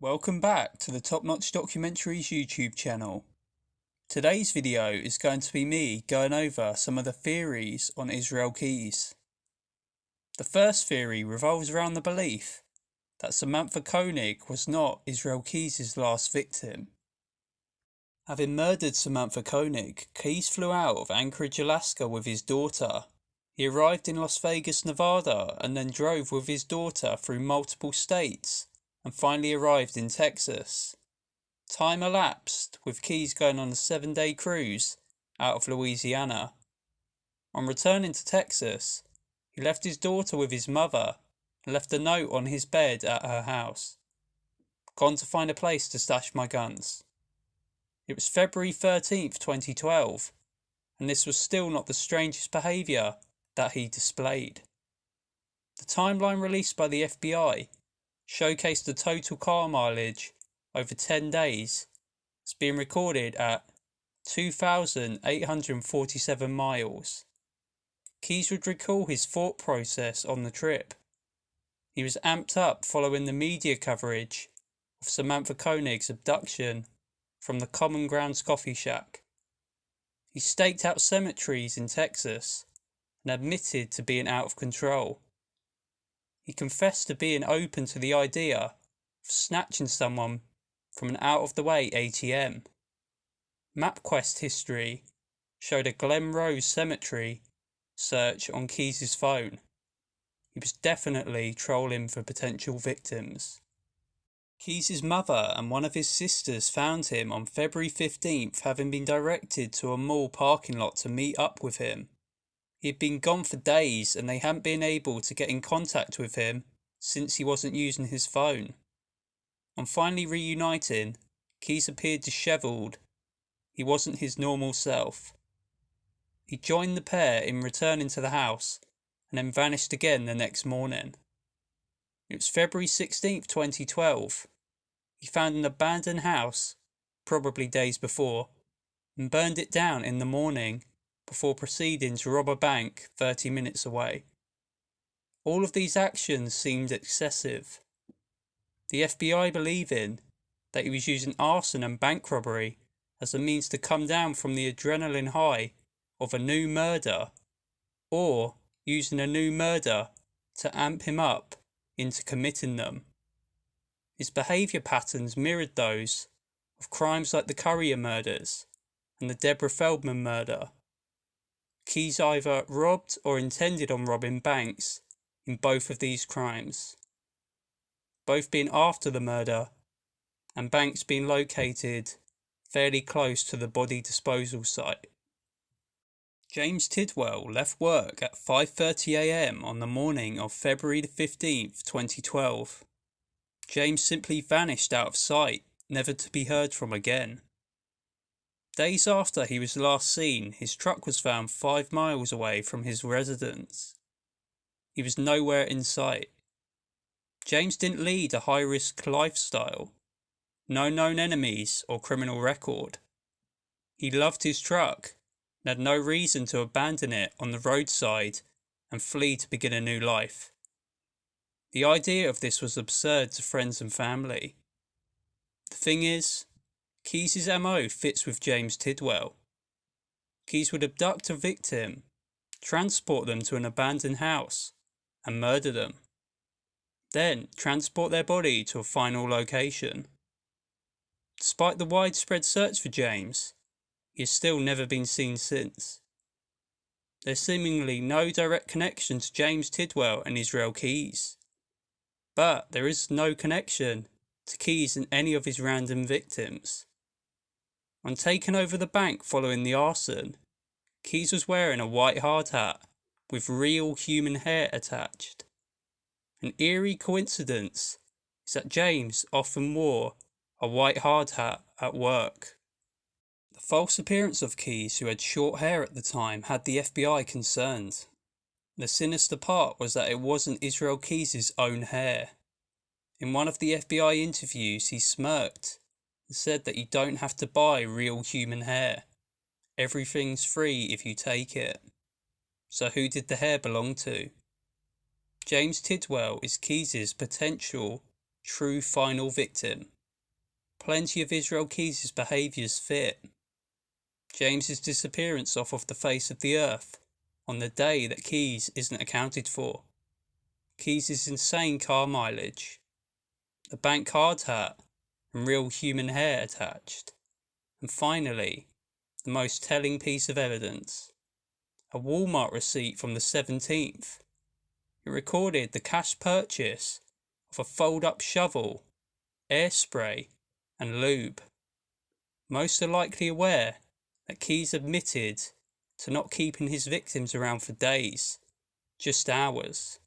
Welcome back to the Top Notch Documentaries YouTube channel. Today's video is going to be me going over some of the theories on Israel Keyes. The first theory revolves around the belief that Samantha Koenig was not Israel Keyes' last victim. Having murdered Samantha Koenig, Keyes flew out of Anchorage, Alaska with his daughter. He arrived in Las Vegas, Nevada, and then drove with his daughter through multiple states and finally arrived in Texas. Time elapsed, with Keyes going on a 7-day cruise out of Louisiana. On returning to Texas, he left his daughter with his mother and left a note on his bed at her house. "Gone to find a place to stash my guns." It was February 13th, 2012, and this was still not the strangest behaviour that he displayed. The timeline released by the FBI showcased the total car mileage over 10 days as being recorded at 2,847 miles. Keyes would recall his thought process on the trip. He was amped up following the media coverage of Samantha Koenig's abduction from the Common Grounds coffee shack. He staked out cemeteries in Texas and admitted to being out of control. He confessed to being open to the idea of snatching someone from an out-of-the-way ATM. MapQuest history showed a Glen Rose Cemetery search on Keyes' phone. He was definitely trolling for potential victims. Keyes' mother and one of his sisters found him on February 15th, having been directed to a mall parking lot to meet up with him. He had been gone for days and they hadn't been able to get in contact with him since he wasn't using his phone. On finally reuniting, Keyes appeared dishevelled. He wasn't his normal self. He joined the pair in returning to the house and then vanished again the next morning. It was February 16th, 2012. He found an abandoned house, probably days before, and burned it down in the morning before proceeding to rob a bank 30 minutes away. All of these actions seemed excessive. The FBI believing that he was using arson and bank robbery as a means to come down from the adrenaline high of a new murder, or using a new murder to amp him up into committing them. His behaviour patterns mirrored those of crimes like the Currier murders and the Deborah Feldman murder. Keyes either robbed or intended on robbing banks in both of these crimes, both being after the murder and banks being located fairly close to the body disposal site. James Tidwell left work at 5:30 a.m. on the morning of February 15th, 2012. James simply vanished out of sight, never to be heard from again. Days after he was last seen, his truck was found 5 miles away from his residence. He was nowhere in sight. James didn't lead a high-risk lifestyle. No known enemies or criminal record. He loved his truck and had no reason to abandon it on the roadside and flee to begin a new life. The idea of this was absurd to friends and family. The thing is, Keyes' MO fits with James Tidwell. Keyes would abduct a victim, transport them to an abandoned house, and murder them. Then transport their body to a final location. Despite the widespread search for James, he has still never been seen since. There's seemingly no direct connection to James Tidwell and Israel Keyes. But there is no connection to Keyes and any of his random victims. On taking over the bank following the arson, Keyes was wearing a white hard hat with real human hair attached. An eerie coincidence is that James often wore a white hard hat at work. The false appearance of Keyes, who had short hair at the time, had the FBI concerned. The sinister part was that it wasn't Israel Keyes' own hair. In one of the FBI interviews, he smirked and said that you don't have to buy real human hair. Everything's free if you take it. So who did the hair belong to? James Tidwell is Keyes' potential true final victim. plenty of Israel Keys' behaviours fit. James's disappearance off of the face of the earth on the day that Keys isn't accounted for. Keys' insane car mileage. The bank card hat and real human hair attached. And finally, the most telling piece of evidence. A Walmart receipt from the 17th. It recorded the cash purchase of a fold-up shovel, air spray and lube. Most are likely aware that Keys admitted to not keeping his victims around for days, just hours.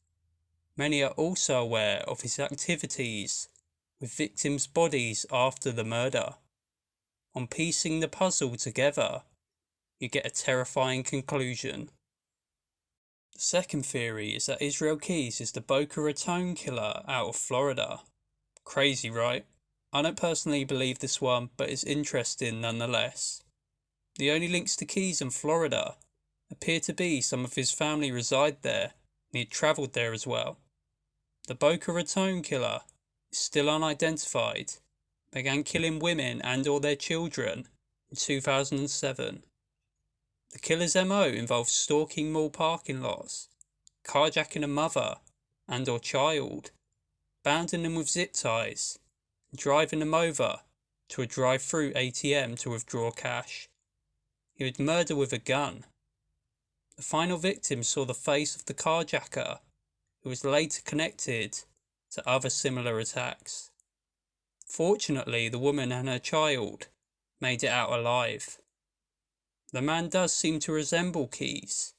Many are also aware of his activities with victims' bodies after the murder. On piecing the puzzle together, you get a terrifying conclusion. The second theory is that Israel Keys is the Boca Raton killer out of Florida. Crazy, right? I don't personally believe this one, but it's interesting nonetheless. The only links to Keys in Florida appear to be some of his family reside there, and he had travelled there as well. The Boca Raton killer is still unidentified, began killing women and or their children in 2007. The killer's MO involves stalking mall parking lots, carjacking a mother and or child, bounding them with zip ties, and driving them over to a drive-through ATM to withdraw cash. He would murder with a gun. The final victim saw the face of the carjacker, who was later connected to other similar attacks. Fortunately, the woman and her child made it out alive. The man does seem to resemble Keys,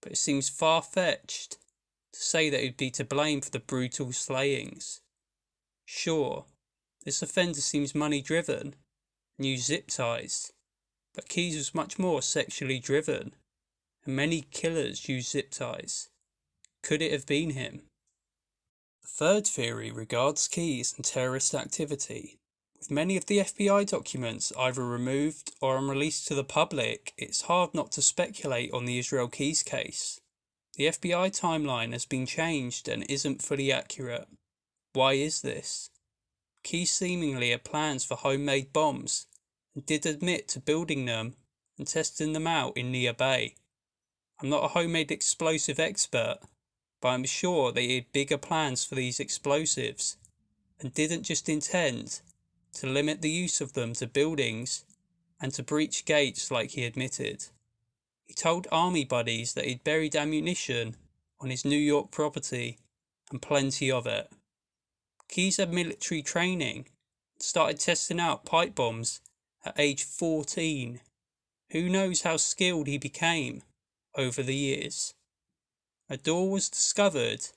but it seems far-fetched to say that he'd be to blame for the brutal slayings. Sure, this offender seems money-driven and used zip ties, but Keys was much more sexually driven, and many killers use zip ties. Could it have been him? The third theory regards Keys and terrorist activity. With many of the FBI documents either removed or unreleased to the public, it's hard not to speculate on the Israel Keys case. The FBI timeline has been changed and isn't fully accurate. Why is this? Keys seemingly had plans for homemade bombs and did admit to building them and testing them out in Nia Bay. I'm not a homemade explosive expert, but I'm sure they had bigger plans for these explosives and didn't just intend to limit the use of them to buildings and to breach gates like he admitted. He told army buddies that he'd buried ammunition on his New York property, and plenty of it. Keys had military training and started testing out pipe bombs at age 14. Who knows how skilled he became over the years. A door was discovered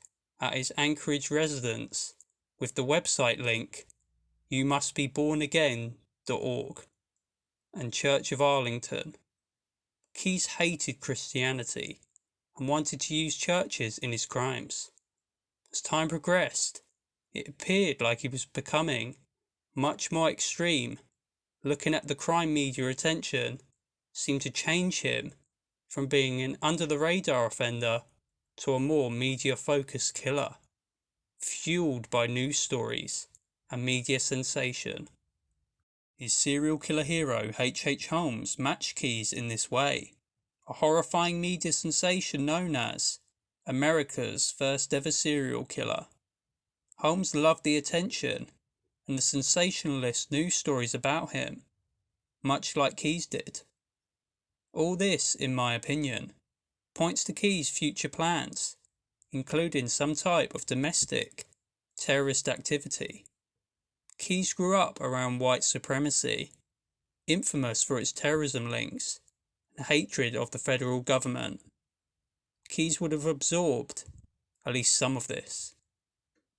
at his Anchorage residence with the website link youmustbebornagain.org and Church of Arlington. Keys hated Christianity and wanted to use churches in his crimes. As time progressed, it appeared like he was becoming much more extreme. Looking at the crime media attention seemed to change him from being an under-the-radar offender to a more media-focused killer, fueled by news stories and media sensation. His serial killer hero H.H. Holmes matched Keys in this way, a horrifying media sensation known as America's first ever serial killer. Holmes loved the attention and the sensationalist news stories about him, much like Keys did. All this, in my opinion, points to Keys' future plans, including some type of domestic terrorist activity. Keys grew up around white supremacy, infamous for its terrorism links and hatred of the federal government. Keys would have absorbed at least some of this.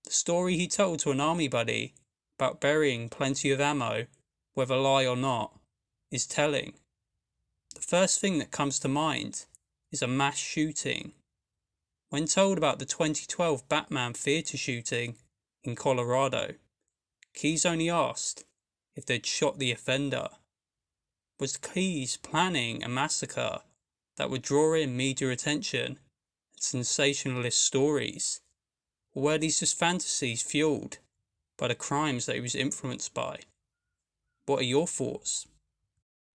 The story he told to an army buddy about burying plenty of ammo, whether lie or not, is telling. The first thing that comes to mind is a mass shooting. When told about the 2012 Batman theatre shooting in Colorado, Keys only asked if they'd shot the offender. Was Keys planning a massacre that would draw in media attention and sensationalist stories? Or were these just fantasies fueled by the crimes that he was influenced by? What are your thoughts?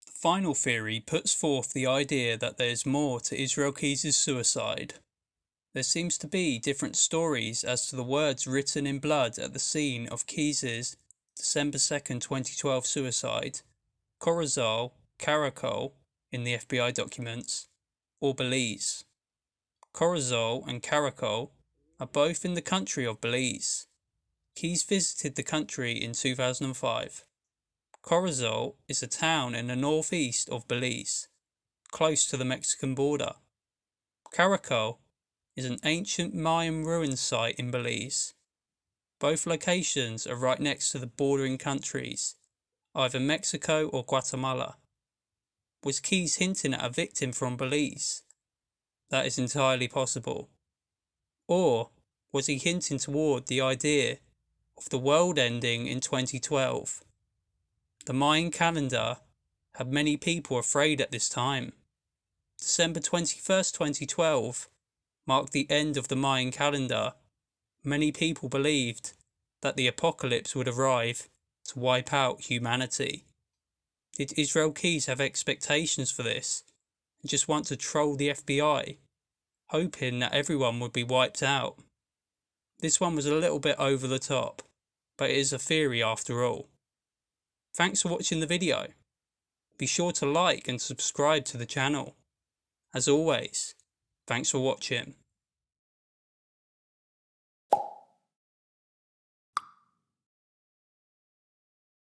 The final theory puts forth the idea that there is more to Israel Keys' suicide. There seems to be different stories as to the words written in blood at the scene of Keys' December 2nd, 2012 suicide, Corozal, Caracol in the FBI documents, or Belize. Corozal and Caracol are both in the country of Belize. Keys visited the country in 2005. Corozal is a town in the northeast of Belize, close to the Mexican border. Caracol is an ancient Mayan ruin site in Belize. Both locations are right next to the bordering countries, either Mexico or Guatemala. Was Keys hinting at a victim from Belize? That is entirely possible. Or was he hinting toward the idea of the world ending in 2012? The Mayan calendar had many people afraid at this time. December 21st, 2012 marked the end of the Mayan calendar. Many people believed that the apocalypse would arrive to wipe out humanity. Did Israel Keys have expectations for this and just want to troll the FBI, hoping that everyone would be wiped out? This one was a little bit over the top, but it is a theory after all. Thanks for watching the video. Be sure to like and subscribe to the channel. As always, thanks for watching.